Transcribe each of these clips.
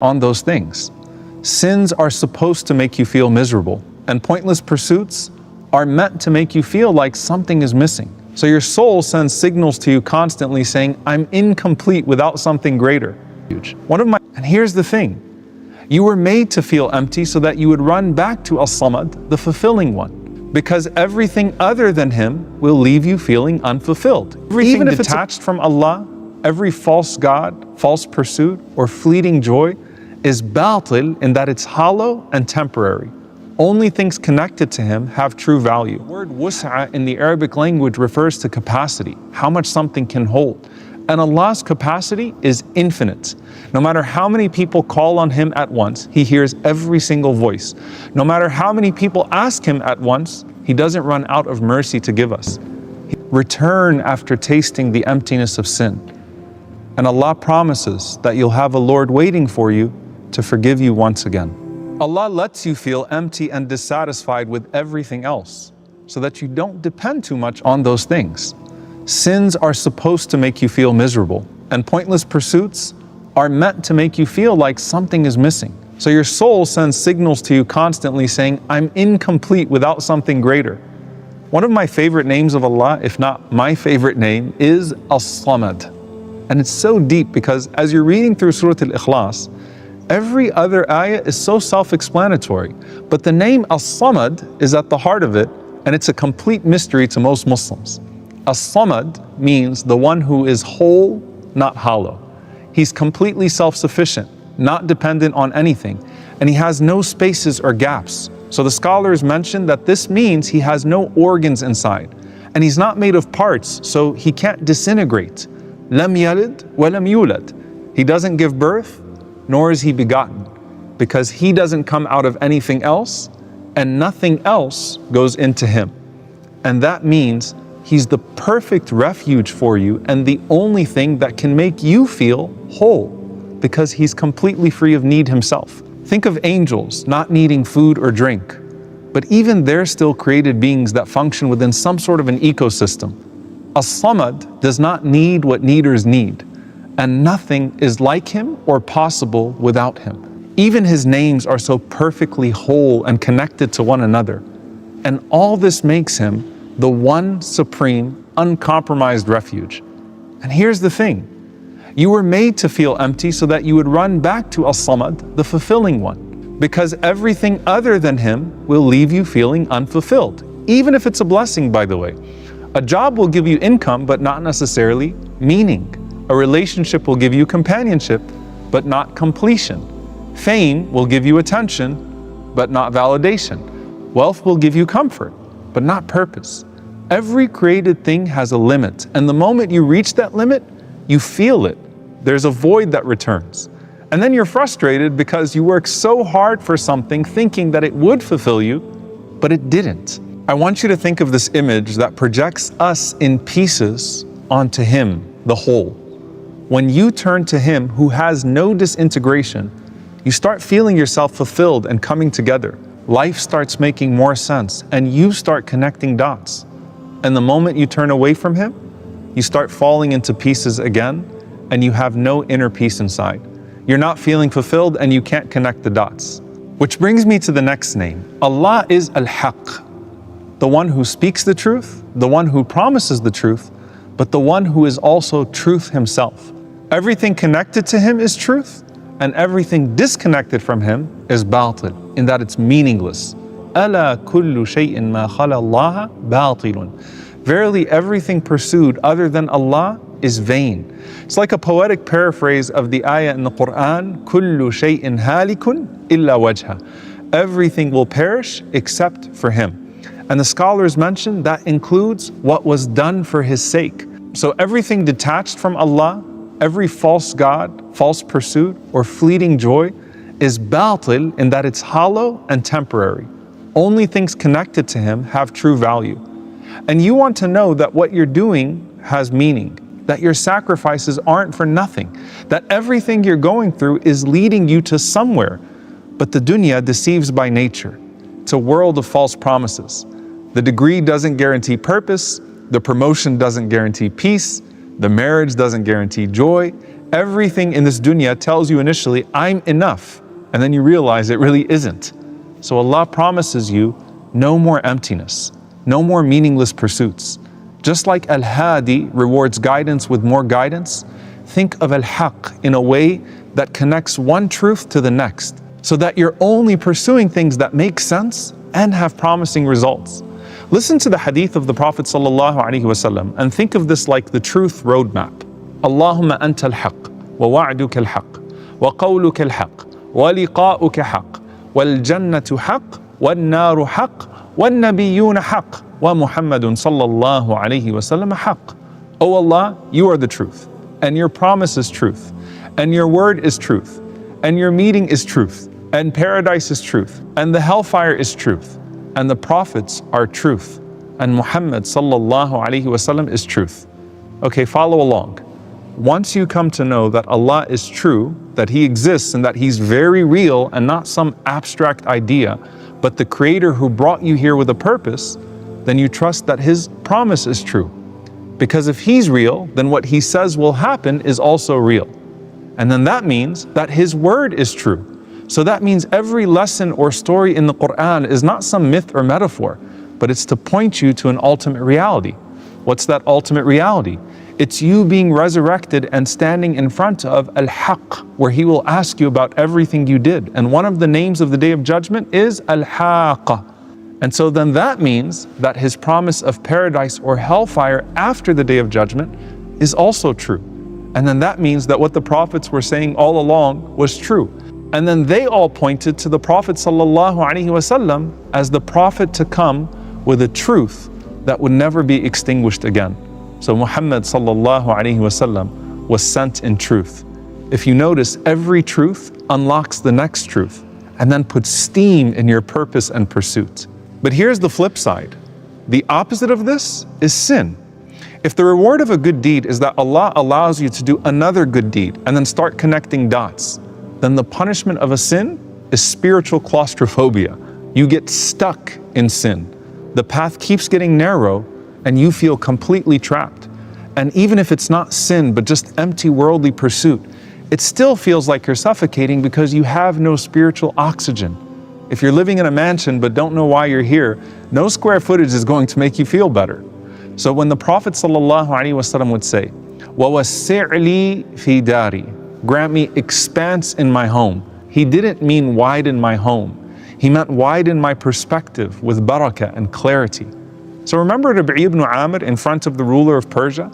on those things. Sins are supposed to make you feel miserable, and pointless pursuits are meant to make you feel like something is missing. So your soul sends signals to you constantly saying, I'm incomplete without something greater. And here's the thing. You were made to feel empty so that you would run back to As-Samad, the fulfilling one. Because everything other than Him will leave you feeling unfulfilled. Even if it's detached from Allah, every false god, false pursuit, or fleeting joy is batil in that it's hollow and temporary. Only things connected to Him have true value. The word wus'a in the Arabic language refers to capacity, how much something can hold. And Allah's capacity is infinite. No matter how many people call on Him at once, He hears every single voice. No matter how many people ask Him at once, He doesn't run out of mercy to give us. Return after tasting the emptiness of sin. And Allah promises that you'll have a Lord waiting for you to forgive you once again. Allah lets you feel empty and dissatisfied with everything else so that you don't depend too much on those things. Sins are supposed to make you feel miserable, and pointless pursuits are meant to make you feel like something is missing. So your soul sends signals to you constantly saying, I'm incomplete without something greater. One of my favorite names of Allah, if not my favorite name, is As-Samad. And it's so deep because as you're reading through Surah Al-Ikhlas, every other ayah is so self-explanatory. But the name As-Samad is at the heart of it, and it's a complete mystery to most Muslims. As-Samad means the one who is whole, not hollow. He's completely self-sufficient, not dependent on anything, and He has no spaces or gaps. So the scholars mention that this means He has no organs inside, and He's not made of parts, so He can't disintegrate. Lam yalid wa lam yulad. He doesn't give birth, nor is He begotten, because He doesn't come out of anything else, and nothing else goes into Him. And that means He's the perfect refuge for you and the only thing that can make you feel whole, because He's completely free of need Himself. Think of angels not needing food or drink, but even they're still created beings that function within some sort of an ecosystem. As-Samad does not need what needers need, and nothing is like Him or possible without Him. Even His names are so perfectly whole and connected to one another. And all this makes Him the one supreme, uncompromised refuge. And here's the thing. You were made to feel empty so that you would run back to As-Samad, the fulfilling one. Because everything other than Him will leave you feeling unfulfilled. Even if it's a blessing, by the way. A job will give you income, but not necessarily meaning. A relationship will give you companionship, but not completion. Fame will give you attention, but not validation. Wealth will give you comfort, but not purpose. Every created thing has a limit, and the moment you reach that limit, you feel it. There's a void that returns. And then you're frustrated because you worked so hard for something thinking that it would fulfill you, but it didn't. I want you to think of this image that projects us in pieces onto Him, the whole. When you turn to Him who has no disintegration, you start feeling yourself fulfilled and coming together. Life starts making more sense, and you start connecting dots. And the moment you turn away from Him, you start falling into pieces again, and you have no inner peace inside. You're not feeling fulfilled, and you can't connect the dots. Which brings me to the next name. Allah is Al-Haq, the one who speaks the truth, the one who promises the truth, but the one who is also truth Himself. Everything connected to Him is truth, and everything disconnected from Him is batil, in that it's meaningless. أَلَا كُلُّ شَيْءٍ مَا خَلَى اللَّهَ بَاطِلٌ. Verily, everything pursued other than Allah is vain. It's like a poetic paraphrase of the ayah in the Quran, كُلُّ شَيْءٍ هَالِكٌ إِلَّا وَجْهَهُ. Everything will perish except for Him. And the scholars mention that includes what was done for His sake. So everything detached from Allah, every false god, false pursuit, or fleeting joy is batil in that it's hollow and temporary. Only things connected to Him have true value. And you want to know that what you're doing has meaning, that your sacrifices aren't for nothing, that everything you're going through is leading you to somewhere. But the dunya deceives by nature. It's a world of false promises. The degree doesn't guarantee purpose, the promotion doesn't guarantee peace, the marriage doesn't guarantee joy, Everything in this dunya tells you initially, I'm enough, and then you realize it really isn't. So Allah promises you no more emptiness, no more meaningless pursuits. Just like Al-Hadi rewards guidance with more guidance, think of Al-Haq in a way that connects one truth to the next, so that you're only pursuing things that make sense and have promising results. Listen to the hadith of the Prophet ﷺ and think of this like the truth roadmap. Allahumma anta al-haq, wa wa'duka al-haq, wa qawluka al-haq, wa liqa'uka haq, wal jannatu haq, wal naru haq, wal nabiyyuna haq, wa Muhammadun sallallahu alayhi wa sallam haq. O Allah, you are the truth, and your promise is truth, and your word is truth, and your meeting is truth, and paradise is truth, and the hellfire is truth, and the prophets are truth, and Muhammad sallallahu alayhi wa sallam is truth. Okay, follow along. Once you come to know that Allah is true, that He exists and that He's very real and not some abstract idea, but the Creator who brought you here with a purpose, then you trust that His promise is true. Because if He's real, then what He says will happen is also real. And then that means that His word is true. So that means every lesson or story in the Quran is not some myth or metaphor, but it's to point you to an ultimate reality. What's that ultimate reality? It's you being resurrected and standing in front of Al-Haq, where He will ask you about everything you did. And one of the names of the Day of Judgment is Al-Haqqa. And so then that means that His promise of paradise or hellfire after the Day of Judgment is also true. And then that means that what the prophets were saying all along was true. And then they all pointed to the Prophet ﷺ as the prophet to come with a truth that would never be extinguished again. So Muhammad ﷺ was sent in truth. If you notice, every truth unlocks the next truth and then puts steam in your purpose and pursuit. But here's the flip side. The opposite of this is sin. If the reward of a good deed is that Allah allows you to do another good deed and then start connecting dots, then the punishment of a sin is spiritual claustrophobia. You get stuck in sin. The path keeps getting narrow and you feel completely trapped. And even if it's not sin, but just empty worldly pursuit, it still feels like you're suffocating because you have no spiritual oxygen. If you're living in a mansion but don't know why you're here, no square footage is going to make you feel better. So when the Prophet ﷺ would say, وَوَسِّعْ لِي فِي دَارِي, grant me expanse in my home, he didn't mean widen my home. He meant widen my perspective with barakah and clarity. So remember Rabi' ibn Amr in front of the ruler of Persia?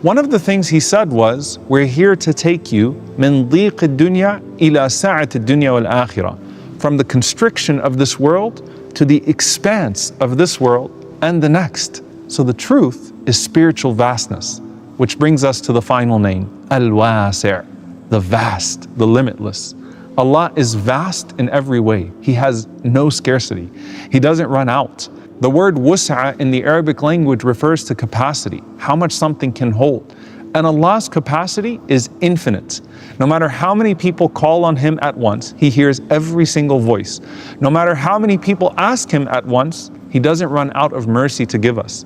One of the things he said was, we're here to take you min dhiq ad-dunya ila sa'at ad-dunya wal-akhirah, from the constriction of this world to the expanse of this world and the next. So the truth is spiritual vastness, which brings us to the final name, Al-Wasi', the vast, the limitless. Allah is vast in every way. He has no scarcity. He doesn't run out. The word wus'a in the Arabic language refers to capacity, how much something can hold. And Allah's capacity is infinite. No matter how many people call on Him at once, He hears every single voice. No matter how many people ask Him at once, He doesn't run out of mercy to give us.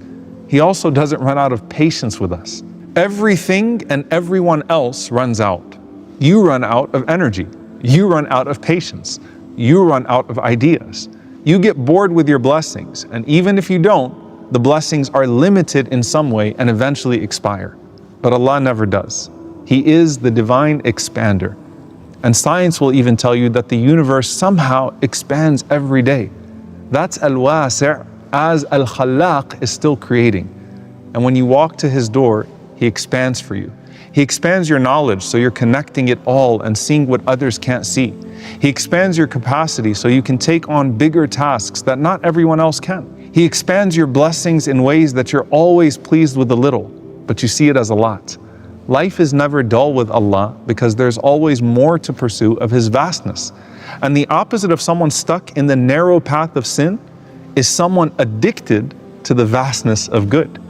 He also doesn't run out of patience with us. Everything and everyone else runs out. You run out of energy. You run out of patience. You run out of ideas. You get bored with your blessings, and even if you don't, the blessings are limited in some way and eventually expire. But Allah never does. He is the divine expander. And science will even tell you that the universe somehow expands every day. That's Al-Wasi', as Al-Khallaq is still creating. And when you walk to His door, He expands for you. He expands your knowledge so you're connecting it all and seeing what others can't see. He expands your capacity so you can take on bigger tasks that not everyone else can. He expands your blessings in ways that you're always pleased with a little, but you see it as a lot. Life is never dull with Allah because there's always more to pursue of His vastness. And the opposite of someone stuck in the narrow path of sin is someone addicted to the vastness of good.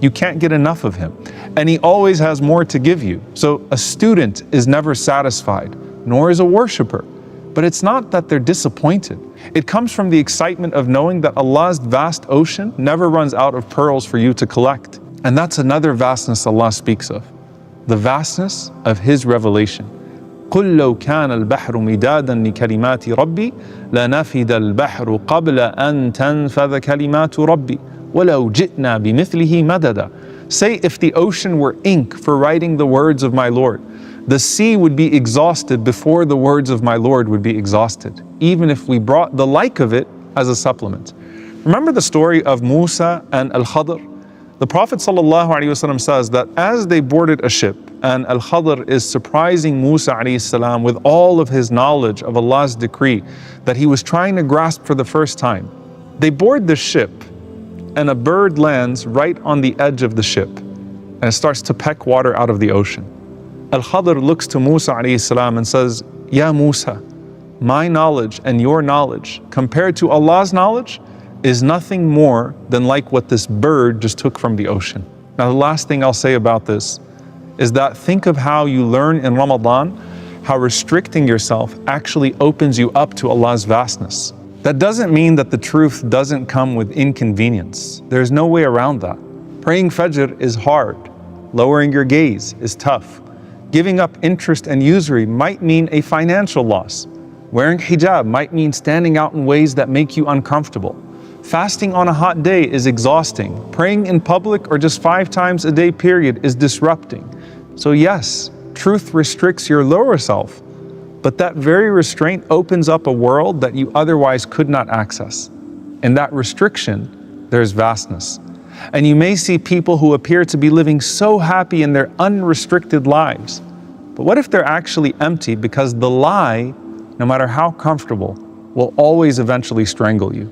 You can't get enough of Him. And He always has more to give you. So a student is never satisfied, nor is a worshiper. But it's not that they're disappointed. It comes from the excitement of knowing that Allah's vast ocean never runs out of pearls for you to collect. And that's another vastness Allah speaks of. the vastness of His revelation. قُلْ لَوْ كَانَ الْبَحْرُ مِدَادًا لِكَلِمَاتِ رَبِّي لَنَفِدَ الْبَحْرُ قَبْلَ أَن تَنْفَذَ كَلِمَاتُ رَبِّي وَلَوْ جِئْنَا بِمِثْلِهِ مَدَدًا. Say, if the ocean were ink for writing the words of my Lord, the sea would be exhausted before the words of my Lord would be exhausted, even if we brought the like of it as a supplement. Remember the story of Musa and Al-Khadr? The Prophet ﷺ says that as they boarded a ship and Al-Khadr is surprising Musa ﷺ with all of his knowledge of Allah's decree that he was trying to grasp for the first time, they board the ship and a bird lands right on the edge of the ship and it starts to peck water out of the ocean. Al-Khadr looks to Musa ﷺ and says, Ya Musa, my knowledge and your knowledge compared to Allah's knowledge is nothing more than like what this bird just took from the ocean. Now the last thing I'll say about this is that think of how you learn in Ramadan how restricting yourself actually opens you up to Allah's vastness. That doesn't mean that the truth doesn't come with inconvenience. There's no way around that. Praying Fajr is hard. Lowering your gaze is tough. Giving up interest and usury might mean a financial loss. Wearing hijab might mean standing out in ways that make you uncomfortable. Fasting on a hot day is exhausting. Praying in public or just 5 times a day period is disrupting. So yes, truth restricts your lower self, but that very restraint opens up a world that you otherwise could not access. In that restriction, there's vastness. And you may see people who appear to be living so happy in their unrestricted lives. But what if they're actually empty because the lie, no matter how comfortable, will always eventually strangle you?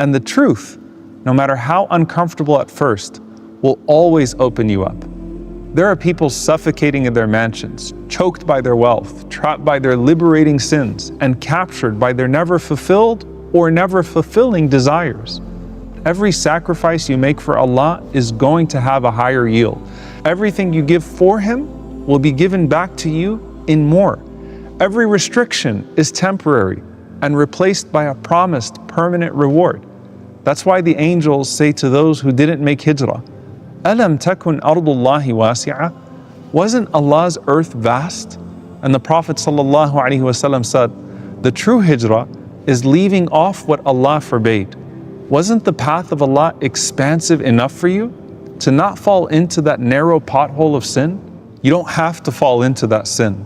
And the truth, no matter how uncomfortable at first, will always open you up. There are people suffocating in their mansions, choked by their wealth, trapped by their liberating sins, and captured by their never fulfilled or never fulfilling desires. Every sacrifice you make for Allah is going to have a higher yield. Everything you give for Him will be given back to you in more. Every restriction is temporary and replaced by a promised permanent reward. That's why the angels say to those who didn't make hijrah, أَلَمْ تَكُنْ أَرْضُ اللَّهِ وَاسِعَةً? Wasn't Allah's earth vast? And the Prophet ﷺ said, the true hijrah is leaving off what Allah forbade. Wasn't the path of Allah expansive enough for you to not fall into that narrow pothole of sin? You don't have to fall into that sin.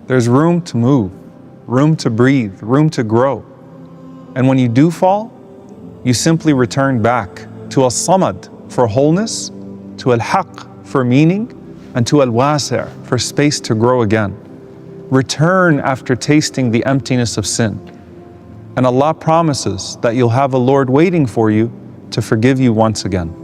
There's room to move, room to breathe, room to grow. And when you do fall, you simply return back to As-Samad for wholeness, to Al-Haq for meaning, and to Al-Wasi' for space to grow again. Return after tasting the emptiness of sin. And Allah promises that you'll have a Lord waiting for you to forgive you once again.